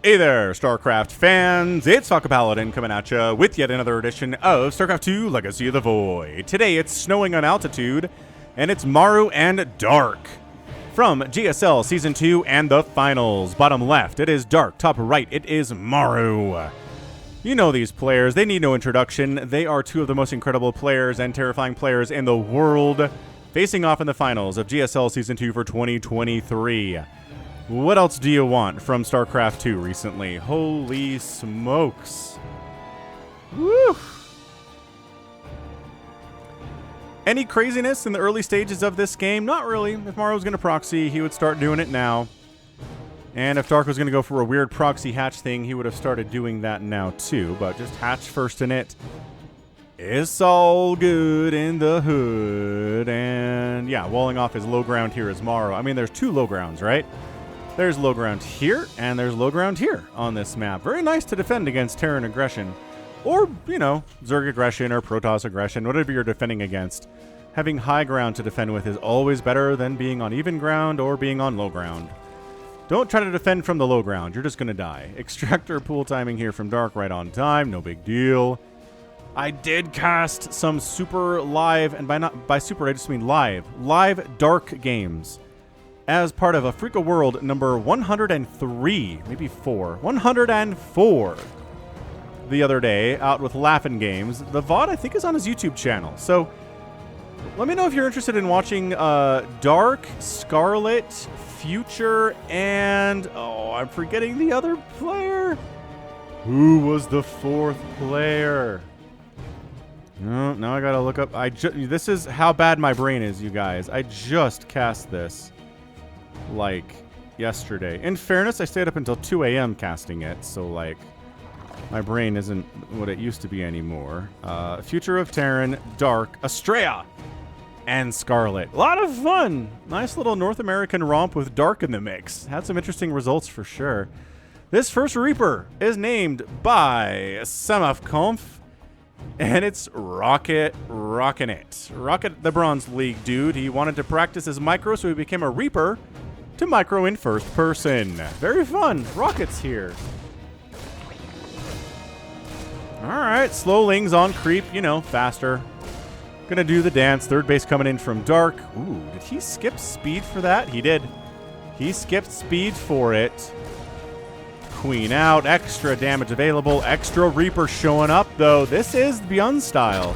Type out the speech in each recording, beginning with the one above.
Hey there, StarCraft fans! It's Falcon Paladin coming at you with yet another edition of StarCraft 2 Legacy of the Void. Today it's snowing on altitude, and it's Maru and Dark. From GSL Season 2 and the finals. Bottom left, it is Dark. Top right, it is Maru. You know these players. They need no introduction. They are two of the most incredible players and terrifying players in the world, facing off in the finals of GSL Season 2 for 2023. What else do you want from StarCraft 2 recently? Holy smokes. Woo! Any craziness in the early stages of this game? Not really. If Maru was going to proxy, he would start doing it now. And if Dark was going to go for a weird proxy hatch thing, he would have started doing that now too. But just hatch first in it. It's all good in the hood. And yeah, walling off his low ground here is Maru. I mean, there's two low grounds, right? There's low ground here, and there's low ground here on this map. Very nice to defend against Terran aggression. Or, you know, Zerg aggression or Protoss aggression, whatever you're defending against. Having high ground to defend with is always better than being on even ground or being on low ground. Don't try to defend from the low ground. You're just going to die. Extractor pool timing here from Dark right on time. No big deal. I did cast some super live, and by super I just mean live Dark games. As part of Africa World number 103, maybe 4, 104 the other day, out with Laughin' Games. The VOD, I think, is on his YouTube channel. So, let me know if you're interested in watching Dark, Scarlet, Future, and... oh, I'm forgetting the other player. Who was the fourth player? No, now I gotta look up... this is how bad my brain is, you guys. I just cast this like yesterday. In fairness, I stayed up until 2 a.m. casting it, so like my brain isn't what it used to be anymore. Future of Terran, Dark, Estrella, and Scarlet. A lot of fun. Nice little North American romp with Dark in the mix. Had some interesting results for sure. This first Reaper is named by Samafconf, and it's Rocket Rockin' It. Rocket, the Bronze League dude. He wanted to practice his micro, so he became a Reaper to micro in first person. Very fun. Rocket's here. Alright, slowlings on creep, you know, faster. Gonna do the dance. Third base coming in from Dark. Ooh, did he skip speed for that? He did. He skipped speed for it. Queen out. Extra damage available. Extra Reaper showing up, though. This is Bjorn style.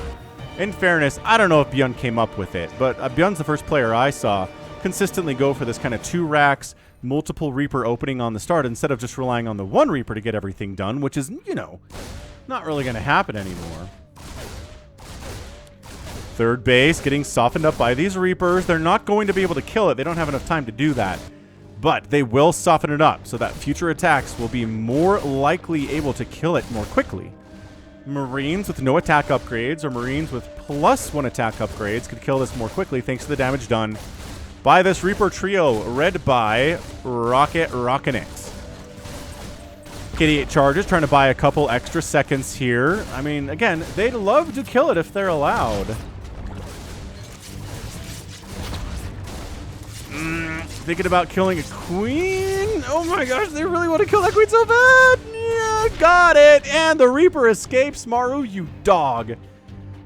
In fairness, I don't know if Bjorn came up with it, but Bjorn's the first player I saw consistently go for this kind of 2 racks, multiple Reaper opening on the start instead of just relying on the 1 Reaper to get everything done, which is, you know, not really going to happen anymore. Third base getting softened up by these Reapers. They're not going to be able to kill it. They don't have enough time to do that. But they will soften it up so that future attacks will be more likely able to kill it more quickly. Marines with no attack upgrades or Marines with +1 attack upgrades could kill this more quickly thanks to the damage done by this Reaper trio, led by Rocket Rockin' It. K88 charges, trying to buy a couple extra seconds here. I mean, again, they'd love to kill it if they're allowed. Thinking about killing a queen? Oh my gosh, they really want to kill that queen so bad! Yeah, got it! And the Reaper escapes. Maru, you dog.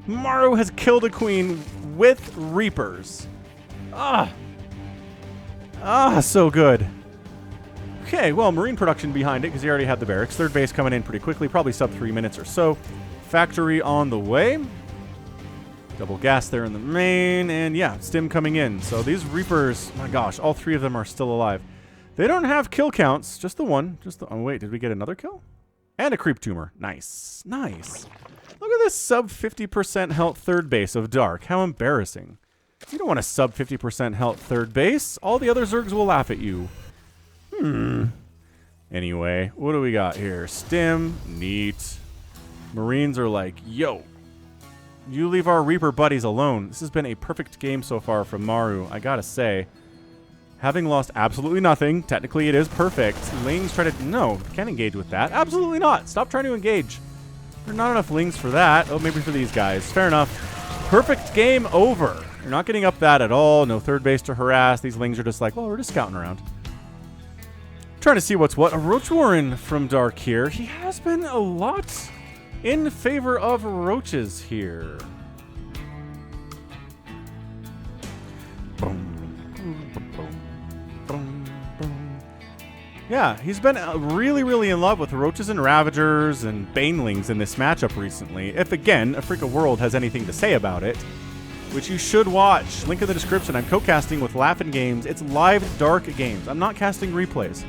Maru has killed a queen with Reapers. So good. Okay, well, Marine production behind it because he already had the barracks. Third base coming in pretty quickly, probably sub 3 minutes or so. Factory on the way. Double gas there in the main, and yeah, stim coming in. So these Reapers, my gosh, all 3 of them are still alive. They don't have kill counts, just the one. Oh wait, did we get another kill? And a creep tumor. Nice, nice. Look at this sub 50% health third base of Dark. How embarrassing. You don't want a sub 50% health third base. All the other Zergs will laugh at you. Anyway, what do we got here? Stim, neat. Marines are like, yo, you leave our Reaper buddies alone. This has been a perfect game so far from Maru, I gotta say. Having lost absolutely nothing, technically it is perfect. Lings try to... no, can't engage with that. Absolutely not. Stop trying to engage. There are not enough Lings for that. Oh, maybe for these guys. Fair enough. Perfect game over. You're not getting up that at all. No third base to harass. These Lings are just like, well, we're just scouting around. Trying to see what's what. A Roach Warren from Dark here. He has been a lot in favor of roaches here. Yeah, he's been really, really in love with roaches and ravagers and banelings in this matchup recently. If, again, Africa World has anything to say about it, which you should watch. Link in the description. I'm co-casting with Laugh-In Games. It's live Dark games. I'm not casting replays.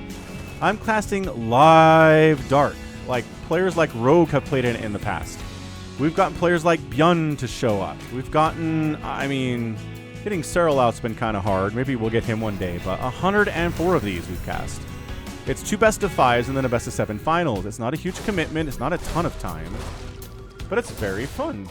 I'm casting live Dark. Like, players like Rogue have played in it in the past. We've gotten players like Byun to show up. We've gotten, I mean, getting Cyril out's been kind of hard. Maybe we'll get him one day, but 104 of these we've cast. It's 2 best of 5s and then a best of 7 finals. It's not a huge commitment. It's not a ton of time, but it's very fun.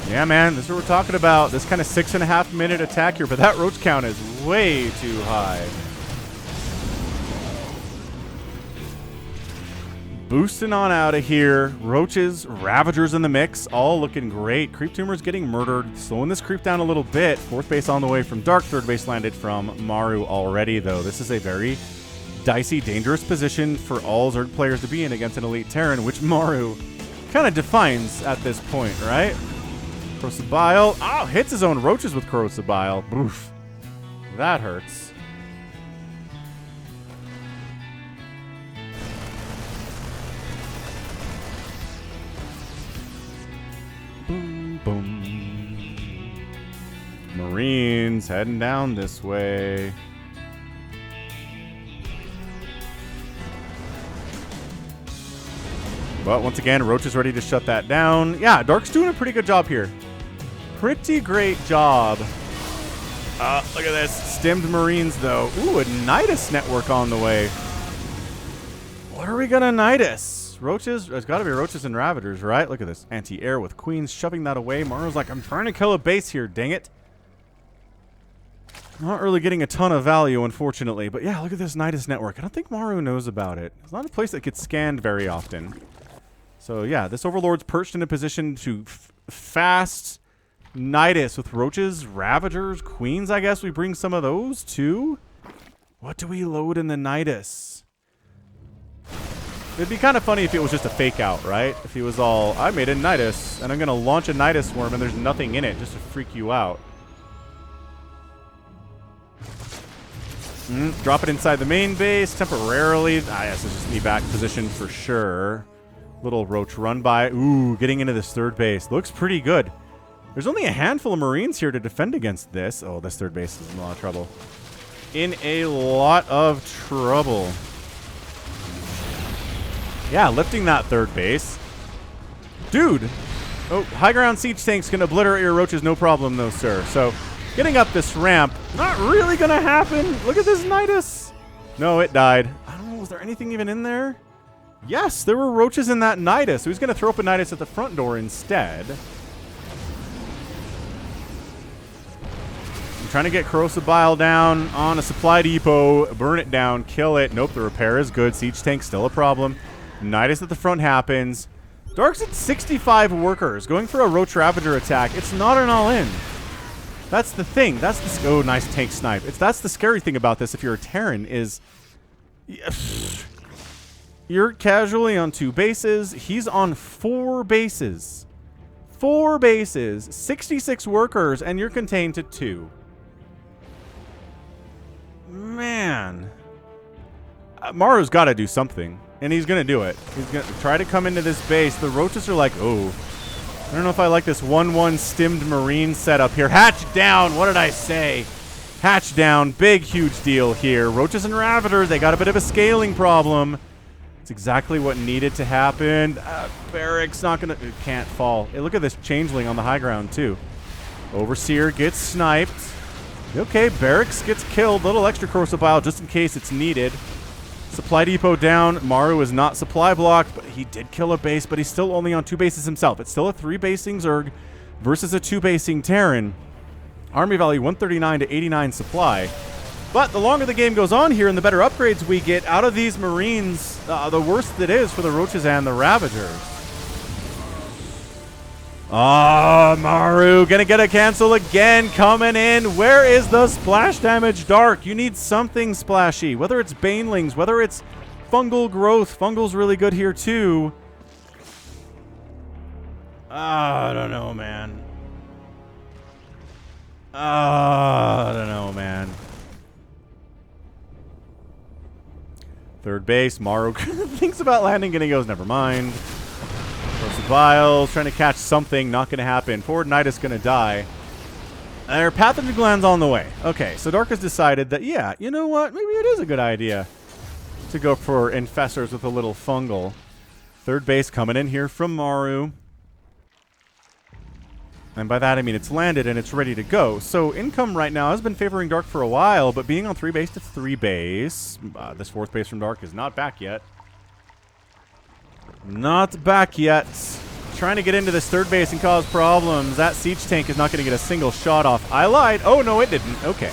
Yeah, man, this is what we're talking about. This kind of 6.5 minute attack here, but that roach count is way too high. Boosting on out of here. Roaches, Ravagers in the mix, all looking great. Creep Tumor's getting murdered. Slowing this creep down a little bit. 4th base on the way from Dark. 3rd base landed from Maru already, though. This is a very dicey, dangerous position for all Zerg players to be in against an Elite Terran, which Maru kind of defines at this point, right? Corrosive Bile. Oh, hits his own roaches with Corrosive Bile. Oof. That hurts. Boom, boom. Marines heading down this way. But once again, Roach is ready to shut that down. Yeah, Dark's doing a pretty good job here. Pretty great job. Look at this. Stemmed Marines, though. Ooh, a Nidus network on the way. What are we going to Nidus? Roaches? There's got to be Roaches and Ravagers, right? Look at this. Anti-air with Queens shoving that away. Maru's like, I'm trying to kill a base here, dang it. Not really getting a ton of value, unfortunately. But yeah, look at this Nidus network. I don't think Maru knows about it. It's not a place that gets scanned very often. So yeah, this Overlord's perched in a position to fast Nidus with Roaches, Ravagers, Queens. I guess we bring some of those too. What do we load in the Nidus? It'd be kind of funny if it was just a fake out, right? If he was all, I made a Nidus and I'm going to launch a Nidus Worm and there's nothing in it just to freak you out. Drop it inside the main base temporarily. Yes, it's just an evac position for sure. Little Roach run by. Ooh, getting into this 3rd base. Looks pretty good. There's only a handful of Marines here to defend against this. Oh, this 3rd base is in a lot of trouble. In a lot of trouble. Yeah, lifting that 3rd base. Dude. Oh, high ground siege tanks can obliterate your Roaches, no problem though, sir. So, getting up this ramp, not really going to happen. Look at this Nidus. No, it died. I don't know, was there anything even in there? Yes, there were Roaches in that Nidus. So he's going to throw up a Nidus at the front door instead. I'm trying to get Corrosive Bile down on a supply depot. Burn it down. Kill it. Nope, the repair is good. Siege tank still a problem. Nidus at the front happens. Dark's at 65 workers. Going for a Roach Ravager attack. It's not an all-in. That's the thing. That's the... Oh, nice tank snipe. That's the scary thing about this if you're a Terran is... You're casually on 2 bases. He's on 4 bases. 4 bases, 66 workers, and you're contained to 2. Man. Maru's got to do something, and he's going to do it. He's going to try to come into this base. The Roaches are like, oh, I don't know if I like this 1-1 stemmed Marine setup here. Hatch down. What did I say? Hatch down. Big, huge deal here. Roaches and Ravagers, they got a bit of a scaling problem. It's exactly what needed to happen. Barrack's not going to... It can't fall. Hey, look at this changeling on the high ground, too. Overseer gets sniped. Okay, Barracks gets killed. Little extra corrosive bile just in case it's needed. Supply depot down. Maru is not supply blocked, but he did kill a base, but he's still only on 2 bases himself. It's still a 3-basing Zerg versus a 2-basing Terran. Army value 139 to 89 supply. But the longer the game goes on here and the better upgrades we get out of these Marines, the worse it is for the Roaches and the Ravagers. Maru gonna get a cancel again, coming in. Where is the splash damage, Dark? You need something splashy, whether it's Banelings, whether it's fungal growth. Fungal's really good here too. I don't know, man. I don't know, man. Third base, Maru thinks about landing and he goes, never mind. Vials, trying to catch something, not going to happen. Forward Knight is going to die. Their pathogen gland's on the way. Okay, so Dark has decided that, yeah, you know what? Maybe it is a good idea to go for infestors with a little fungal. Third base coming in here from Maru. And by that, I mean it's landed and it's ready to go. So income right now has been favoring Dark for a while, but being on 3 base to 3 base, this 4th base from Dark is not back yet. Not back yet. Trying to get into this 3rd base and cause problems. That siege tank is not going to get a single shot off. I lied. Oh, no, it didn't. Okay.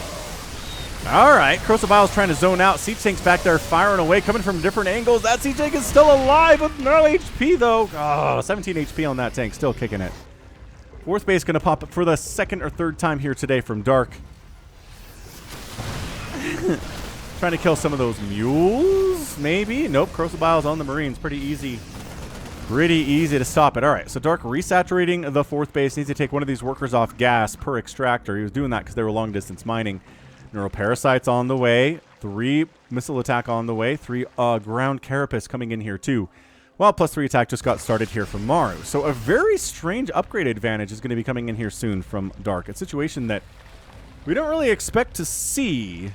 All right. Corrosive Bile's trying to zone out. Siege tank's back there firing away, coming from different angles. That siege tank is still alive with no HP, though. Oh, 17 HP on that tank. Still kicking it. 4th base going to pop up for the 2nd or 3rd time here today from Dark. Trying to kill some of those mules, maybe? Nope, Corrosive Bile's on the Marines. Pretty easy. Pretty easy to stop it. All right, so Dark resaturating the 4th base. Needs to take one of these workers off gas per extractor. He was doing that because they were long-distance mining. Neuroparasites on the way. 3 missile attack on the way. 3 ground carapace coming in here, too. Well, +3 attack just got started here from Maru. So a very strange upgrade advantage is going to be coming in here soon from Dark. A situation that we don't really expect to see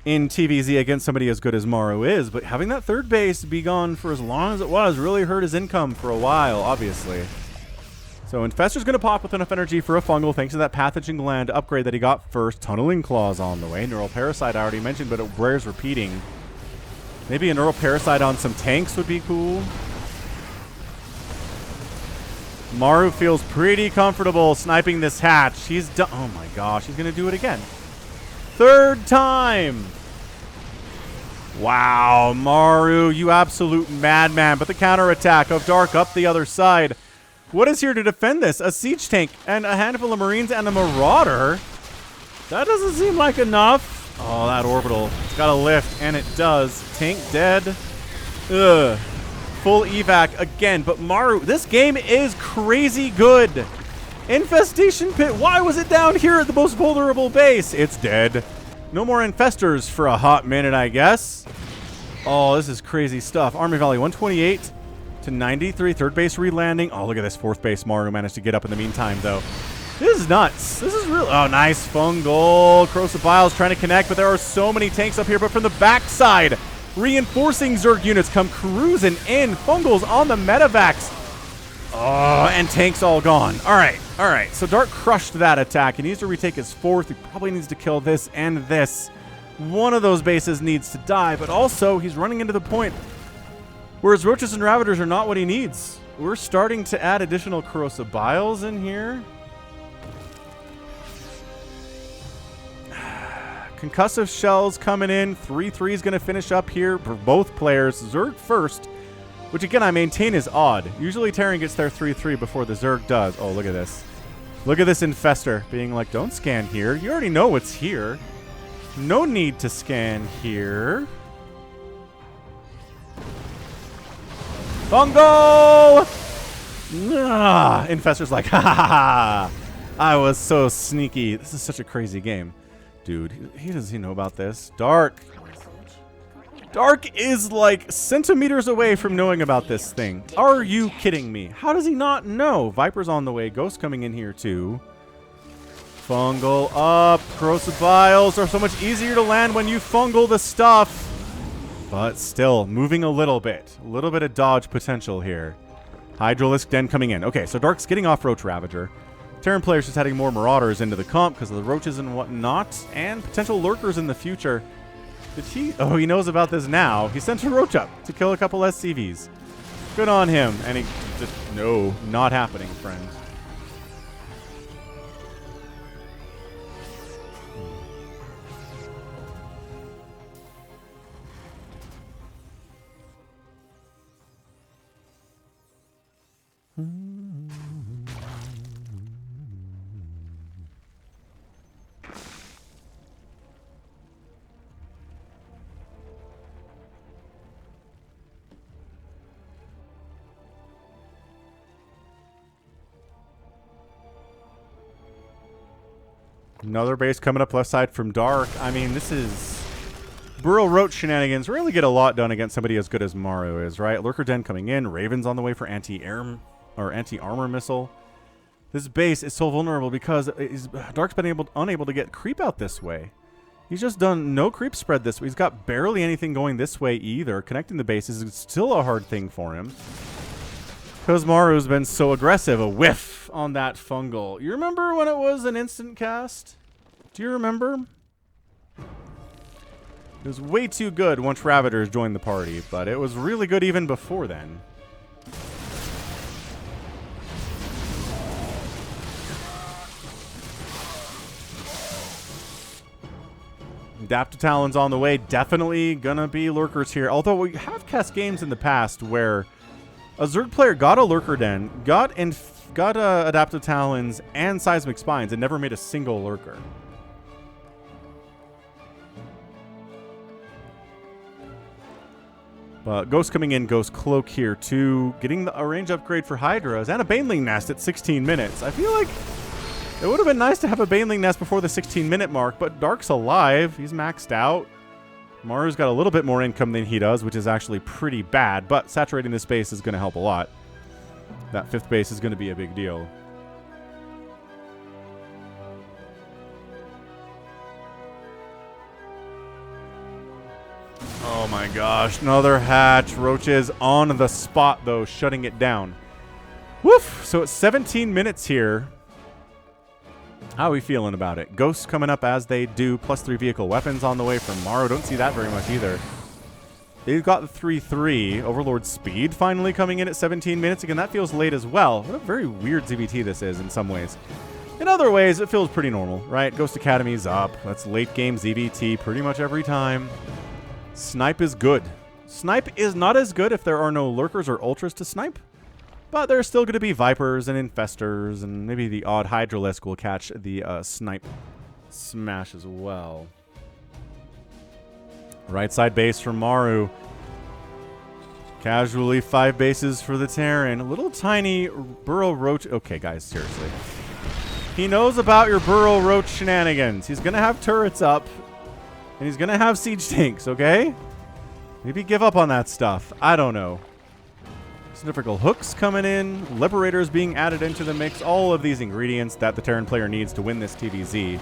in TVZ against somebody as good as Maru is, but having that 3rd base be gone for as long as it was really hurt his income for a while, obviously. So Infestor's going to pop with enough energy for a fungal thanks to that pathogen gland upgrade that he got first. Tunneling Claws on the way. Neural Parasite I already mentioned, but it bears repeating. Maybe a Neural Parasite on some tanks would be cool. Maru feels pretty comfortable sniping this hatch. He's done. Oh my gosh, he's going to do it again. 3rd time. Wow, Maru, you absolute madman. But the counterattack of Dark up the other side. What is here to defend this? A siege tank and a handful of Marines and a Marauder? That doesn't seem like enough. Oh, that orbital. It's got a lift, and it does. Tank dead. Ugh. Full evac again. But Maru, this game is crazy good. Infestation Pit, why was it down here at the most vulnerable base? It's dead. No more infestors for a hot minute, I guess. Oh, this is crazy stuff. Army value 128 to 93. 3rd base relanding. Oh, look at this 4th base. Maru managed to get up in the meantime, though. This is nuts. This is real. Oh, nice fungal. Corrosive Bile's trying to connect, but there are so many tanks up here. But from the backside, reinforcing Zerg units come cruising in. Fungal's on the medevacs. Oh, and tanks all gone. All right. All right. So Dark crushed that attack. He needs to retake his 4th. He probably needs to kill this and this. One of those bases needs to die, but also he's running into the point where his Roaches and Ravagers are not what he needs. We're starting to add additional Corrosive Biles in here. Concussive Shells coming in. 3-3 is going to finish up here for both players. Zerg first, which again I maintain is odd. Usually Terran gets their 3-3 before the Zerg does. Oh, look at this. Look at this Infestor being like, don't scan here. You already know what's here. No need to scan here. Fungal! Infestor's like, ha ha ha. I was so sneaky. This is such a crazy game. Dude, he doesn't know about this. Dark. Dark is like centimeters away from knowing about this thing. Are you kidding me? How does he not know? Viper's on the way. Ghost coming in here too. Fungal up. Corrosive Biles are so much easier to land when you fungal the stuff. But still, moving a little bit. A little bit of dodge potential here. Hydralisk Den coming in. Okay, so Dark's getting off Roach Ravager. Terran players just adding more Marauders into the comp because of the Roaches and whatnot. And potential Lurkers in the future. Did he? Oh, he knows about this now. He sent a Roach up to kill a couple SCVs. Good on him. And he just, no, not happening, friend. Another base coming up left side from Dark. I mean, this is... Burrow Roach shenanigans really get a lot done against somebody as good as Maru is, right? Lurker Den coming in. Raven's on the way for anti-air or anti-armor missile. This base is so vulnerable because Dark's been unable to get creep out this way. He's just done no creep spread this way. He's got barely anything going this way either. Connecting the bases is still a hard thing for him. Because Maru's been so aggressive. A whiff on that fungal. You remember when it was an instant cast? Do you remember? It was way too good once Ravagers joined the party, but it was really good even before then. Adaptive Talon's on the way. Definitely gonna be Lurkers here. Although we have cast games in the past where a Zerg player got a Lurker Den, got Adaptive Talons and Seismic Spines, and never made a single Lurker. But Ghost coming in, Ghost Cloak here too. Getting a range upgrade for Hydras and a Baneling Nest at 16 minutes. I feel like it would have been nice to have a Baneling Nest before the 16-minute mark, but Dark's alive. He's maxed out. Maru's got a little bit more income than he does, which is actually pretty bad, but saturating this base is going to help a lot. That 5th base is going to be a big deal. Oh my gosh, another hatch. Roaches on the spot, though, shutting it down. Woof! So it's 17 minutes here. How are we feeling about it? Ghosts coming up as they do. +3 vehicle weapons on the way from Maru. Don't see that very much either. They've got the 3-3. Overlord speed finally coming in at 17 minutes. Again, that feels late as well. What a very weird ZBT this is in some ways. In other ways, it feels pretty normal, right? Ghost Academy's up. That's late game ZBT pretty much every time. Snipe is good. Snipe is not as good if there are no Lurkers or Ultras to snipe. But there's still going to be Vipers and Infestors, and maybe the odd Hydralisk will catch the Snipe smash as well. Right side base for Maru. Casually 5 bases for the Terran. A little tiny Burrow Roach. Okay, guys, seriously. He knows about your Burrow Roach shenanigans. He's going to have turrets up, and he's going to have siege tanks, okay? Maybe give up on that stuff. I don't know. Significant hooks coming in, Liberators being added into the mix, all of these ingredients that the Terran player needs to win this TVZ.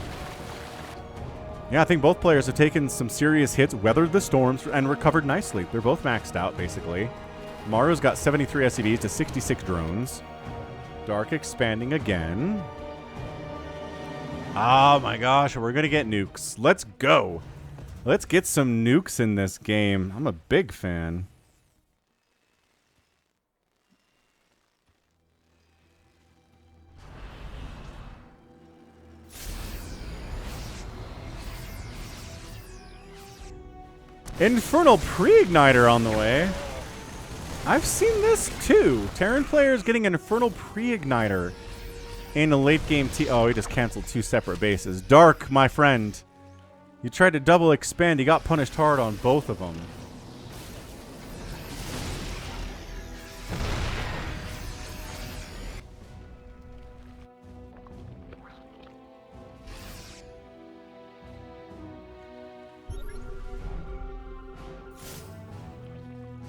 Yeah, I think both players have taken some serious hits, weathered the storms, and recovered nicely. They're both maxed out, basically. Maru's got 73 SCVs to 66 drones. Dark expanding again. Oh my gosh, we're going to get nukes. Let's go. Let's get some nukes in this game. I'm a big fan. Infernal Pre-Igniter on the way. I've seen this too. Terran players getting an Infernal Pre-Igniter in a late game Oh, he just canceled 2 separate bases. Dark, my friend. You tried to double expand. You got punished hard on both of them.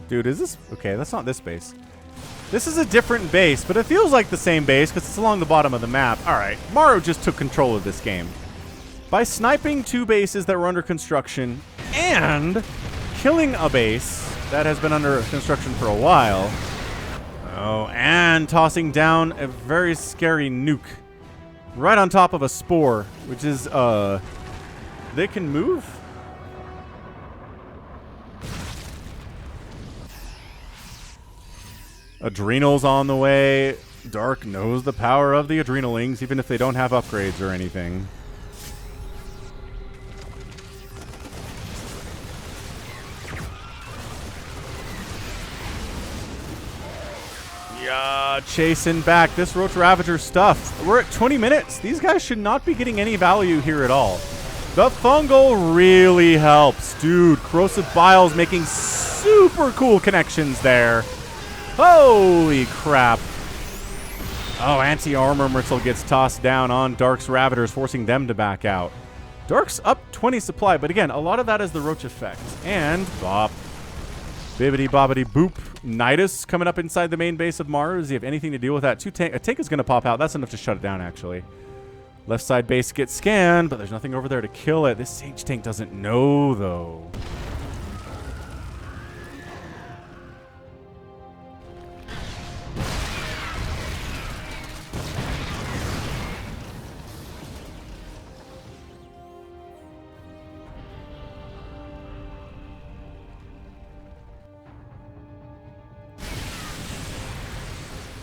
Dude, is this... Okay, that's not this base. This is a different base, but it feels like the same base because it's along the bottom of the map. Alright, Maru just took control of this game by sniping 2 bases that were under construction, and killing a base that has been under construction for a while. Oh, and tossing down a very scary nuke right on top of a spore, which is, they can move? Adrenals on the way. Dark knows the power of the Adrenalings, even if they don't have upgrades or anything. Yeah, chasing back this Roach Ravager stuff. We're at 20 minutes. These guys should not be getting any value here at all. The fungal really helps. Dude, Corrosive Bile's making super cool connections there. Holy crap. Oh, Anti-Armor Missile gets tossed down on Dark's Ravagers, forcing them to back out. Dark's up 20 supply, but again, a lot of that is the Roach effect. And bop. Bibbity bobbity boop. Nidus coming up inside the main base of MARU. Does he have anything to deal with that? A tank is going to pop out. That's enough to shut it down, actually. Left side base gets scanned, but there's nothing over there to kill it. This Sage tank doesn't know, though.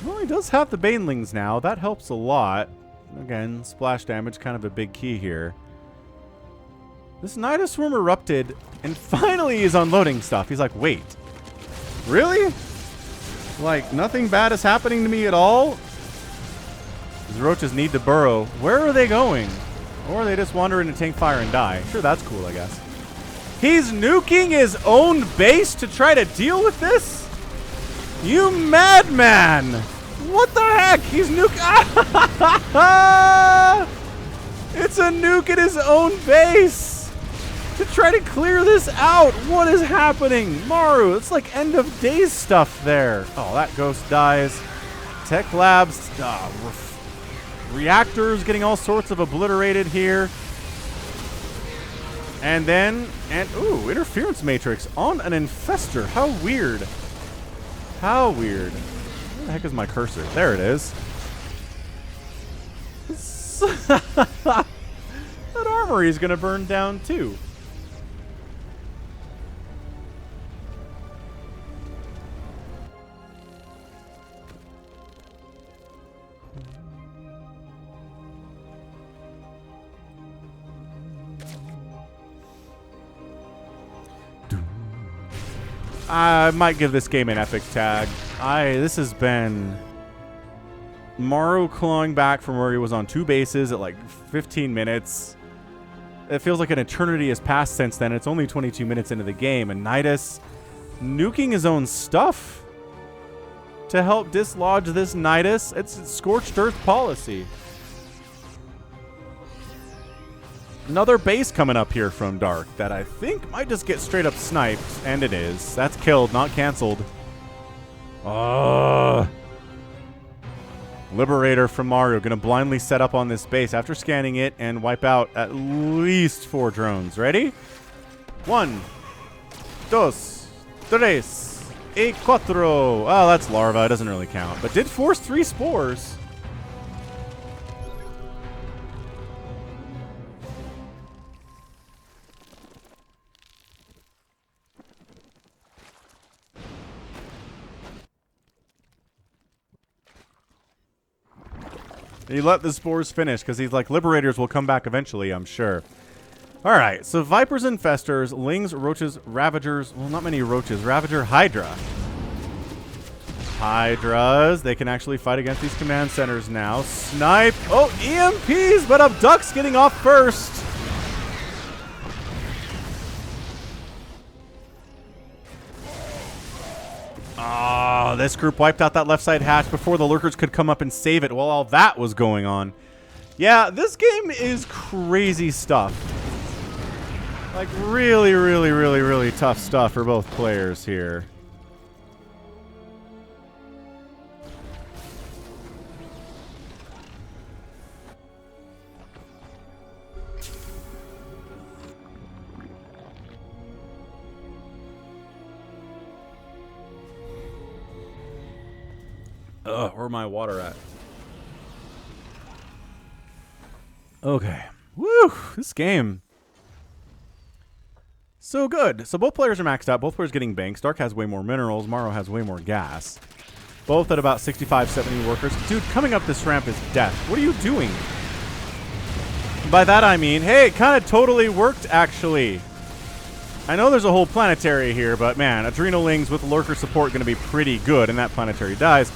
Well, he does have the Banelings now. That helps a lot. Again, splash damage, kind of a big key here. This Nidus Swarm erupted, and finally he's unloading stuff. He's like, wait, really? Like, nothing bad is happening to me at all? These roaches need to burrow. Where are they going? Or they just wander into tank fire and die. Sure, that's cool, I guess. He's nuking his own base to try to deal with this? You madman! What the heck? He's nuking. It's a nuke at his own base to try to clear this out. What is happening? MARU, it's like end of days stuff there. Oh, that ghost dies. Tech Labs, reactors getting all sorts of obliterated here. And then, ooh, Interference Matrix on an Infestor. How weird. How weird. Where the heck is my cursor? There it is. That armory is going to burn down too. I might give this game an epic tag. This has been MARU clawing back from where he was on 2 bases at like 15 minutes. It feels like an eternity has passed since then. It's only 22 minutes into the game, and Nidus nuking his own stuff to help dislodge this Nidus. It's scorched earth policy. Another base coming up here from Dark that I think might just get straight up sniped, and it is. That's killed, not canceled. Liberator from MARU gonna blindly set up on this base after scanning it and wipe out at least 4 drones. Ready? 1, 2, 3, y 4. Oh, that's larva. It doesn't really count, but did force 3 spores. He let the spores finish because he's like, Liberators will come back eventually, I'm sure. All right, so Vipers, Infestors, Lings, Roaches, Ravagers. Well, not many Roaches. Ravager, Hydra. Hydras. They can actually fight against these command centers now. Snipe. Oh, EMPs, but Abduct's getting off first. Oh, this group wiped out that left side hatch before the lurkers could come up and save it while all that was going on. Yeah, this game is crazy stuff. Like, really, really, really, really tough stuff for both players here. Ugh, where my water at? Okay. Woo! This game. So good. So both players are maxed out. Both players getting banks. Dark has way more minerals. MARU has way more gas. Both at about 65, 70 workers. Dude, coming up this ramp is death. What are you doing? By that I mean, hey, it kind of totally worked, actually. I know there's a whole planetary here, but man, Adrenalings with lurker support going to be pretty good, and that planetary dies.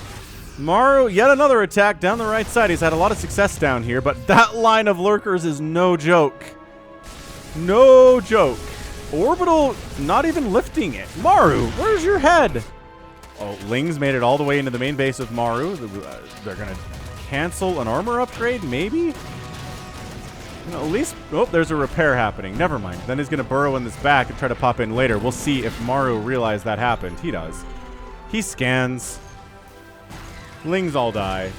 MARU, yet another attack down the right side. He's had a lot of success down here, but that line of lurkers is no joke. No joke. Orbital not even lifting it. MARU, where's your head? Oh, Lings made it all the way into the main base of MARU. They're going to cancel an armor upgrade, maybe? You know, at least... Oh, there's a repair happening. Never mind. Then he's going to burrow in this back and try to pop in later. We'll see if MARU realized that happened. He does. He scans. Lings all die.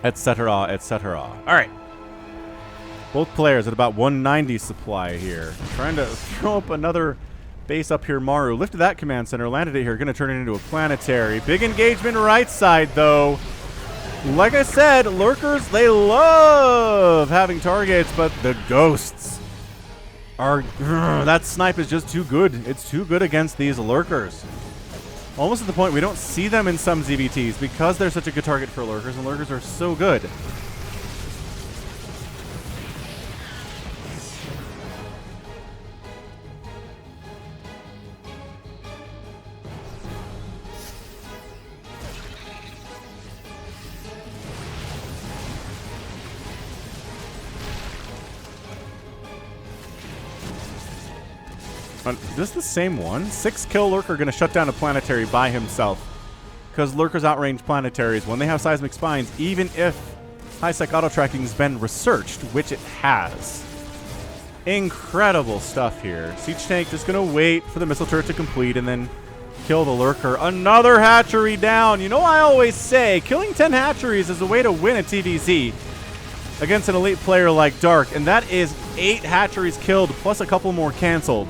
Etc., etc. All right. Both players at about 190 supply here. Trying to throw up another base up here. MARU lifted that command center, landed it here. Going to turn it into a planetary. Big engagement right side, though. Like I said, lurkers, they love having targets, but the ghosts are... that snipe is just too good. It's too good against these lurkers. Almost at the point we don't see them in some ZVTs because they're such a good target for lurkers, and lurkers are so good. Is this the same one? 6-kill lurker going to shut down a planetary by himself. Because lurkers outrange planetaries when they have seismic spines, even if high-sec auto-tracking has been researched, which it has. Incredible stuff here. Siege tank just going to wait for the missile turret to complete and then kill the lurker. Another hatchery down. You know, I always say killing 10 hatcheries is a way to win a TVZ against an elite player like Dark, and that is 8 hatcheries killed plus a couple more canceled.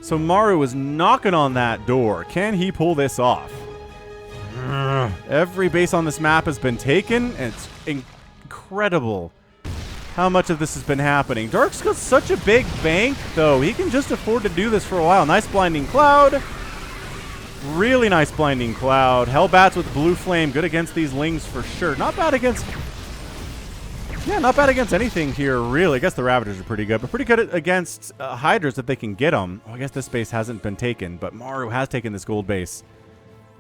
So MARU is knocking on that door. Can he pull this off? Every base on this map has been taken, and it's incredible how much of this has been happening. Dark's got such a big bank, though. He can just afford to do this for a while. Nice Blinding Cloud. Really nice Blinding Cloud. Hellbats with Blue Flame. Good against these Lings for sure. Not bad against... yeah, not bad against anything here, really. I guess the Ravagers are pretty good, but pretty good against Hydras if they can get them. Oh, I guess this base hasn't been taken, but MARU has taken this gold base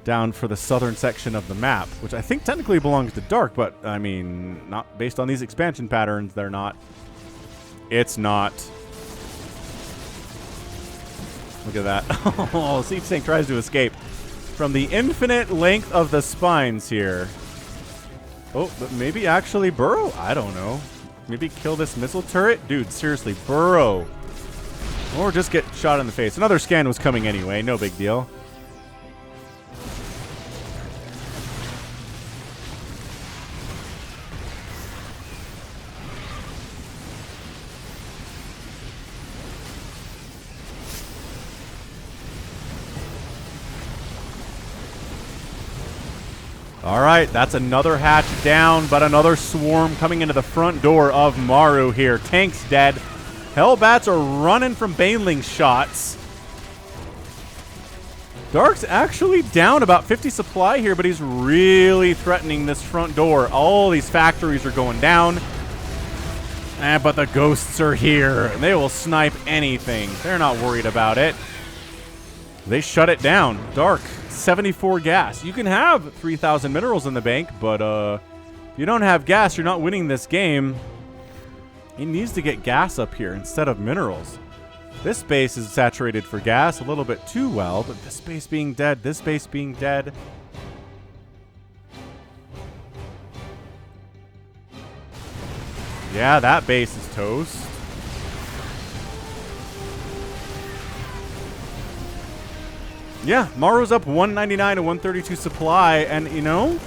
down for the southern section of the map, which I think technically belongs to Dark, but, I mean, not based on these expansion patterns, they're not. It's not. Look at that. Oh, Siege Tank tries to escape from the infinite length of the spines here. Oh, but maybe actually burrow? I don't know. Maybe kill this missile turret? Dude, seriously, burrow. Or just get shot in the face. Another scan was coming anyway. No big deal. All right, that's another hatch down, but another swarm coming into the front door of MARU here. Tank's dead. Hellbats are running from Baneling shots. Dark's actually down about 50 supply here, but he's really threatening this front door. All these factories are going down. But the ghosts are here, and they will snipe anything. They're not worried about it. They shut it down. Dark, 74 gas. You can have 3,000 minerals in the bank, but if you don't have gas, you're not winning this game. He needs to get gas up here instead of minerals. This base is saturated for gas a little bit too well, but this base being dead, this base being dead. Yeah, that base is toast. Yeah, MARU's up 199 to 132 supply, and you know,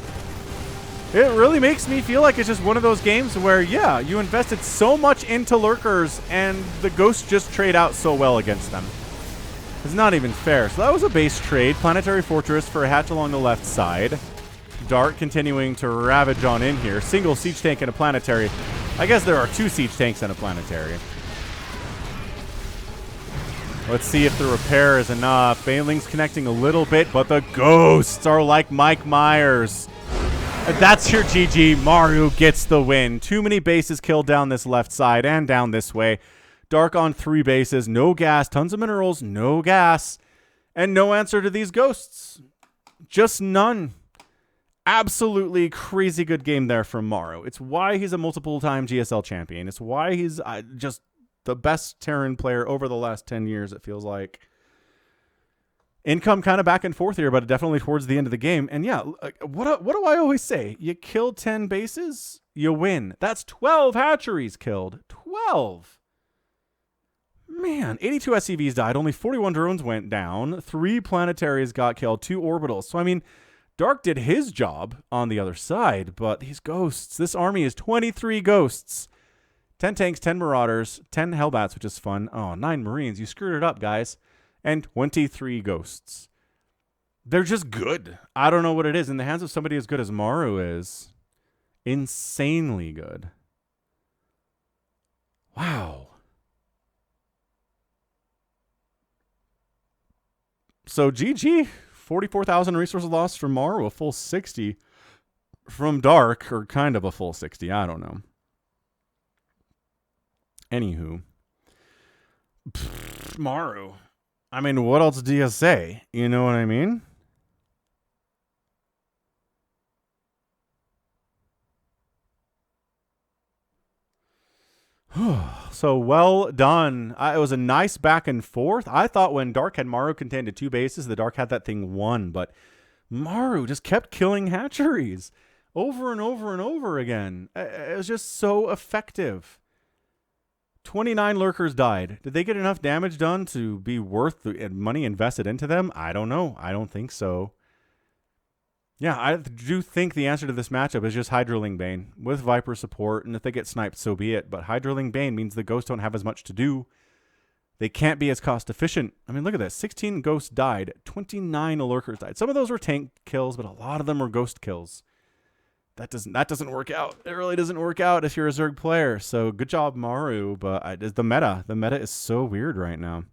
it really makes me feel like it's just one of those games where, yeah, you invested so much into lurkers, and the ghosts just trade out so well against them. It's not even fair. So that was a base trade. Planetary Fortress for a hatch along the left side. Dark continuing to ravage on in here. Single siege tank and a planetary. I guess there are 2 siege tanks and a planetary. Let's see if the repair is enough. Baneling's connecting a little bit, but the ghosts are like Mike Myers. That's your GG. Maru gets the win. Too many bases killed down this left side and down this way. Dark on 3 bases. No gas. Tons of minerals. No gas. And no answer to these ghosts. Just none. Absolutely crazy good game there from Maru. It's why he's a multiple-time GSL champion. It's why he's just the best Terran player over the last 10 years, it feels like. Income kind of back and forth here, but definitely towards the end of the game. And yeah, what do I always say? You kill 10 bases, you win. That's 12 hatcheries killed. 12! Man, 82 SCVs died. Only 41 drones went down. 3 planetaries got killed. 2 orbitals. So, I mean, Dark did his job on the other side, but these ghosts, this army is 23 ghosts. 10 tanks, 10 marauders, 10 hellbats, which is fun. Oh, 9 marines. You screwed it up, guys. And 23 ghosts. They're just good. I don't know what it is. In the hands of somebody as good as Maru is, insanely good. Wow. So GG. 44,000 resources lost from Maru. A full 60 from Dark. Or kind of a full 60. I don't know. Anywho. Maru. I mean, what else do you say? You know what I mean? So well done. It was a nice back and forth. I thought when Dark had Maru contained to 2 bases, the Dark had that thing won. But Maru just kept killing hatcheries over and over and over again. It was just so effective. 29 lurkers died. Did they get enough damage done to be worth the money invested into them? I don't know. I don't think so. Yeah, I do think the answer to this matchup is just Hydraling Bane with Viper support, and if they get sniped, so be it. But Hydraling Bane means the ghosts don't have as much to do. They can't be as cost efficient. I mean, look at this. 16 ghosts died. 29 lurkers died. Some of those were tank kills, but a lot of them were ghost kills. That doesn't work out. It really doesn't work out if you're a Zerg player. So good job, Maru. But the meta is so weird right now.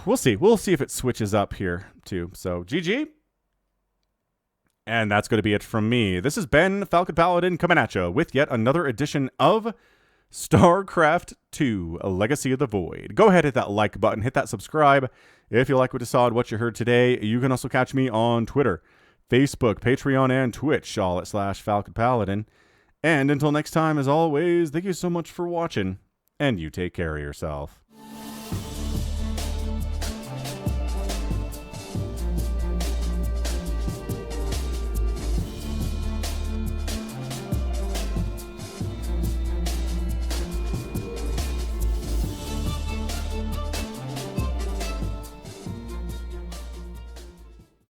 We'll see. We'll see if it switches up here too. So GG. And that's going to be it from me. This has been Falcon Paladin coming at you with yet another edition of StarCraft 2, A Legacy of the Void. Go ahead, hit that like button, hit that subscribe. If you like what you saw and what you heard today, you can also catch me on Twitter, Facebook, Patreon, and Twitch, all at /Falcon Paladin. And until next time, as always, thank you so much for watching, and you take care of yourself.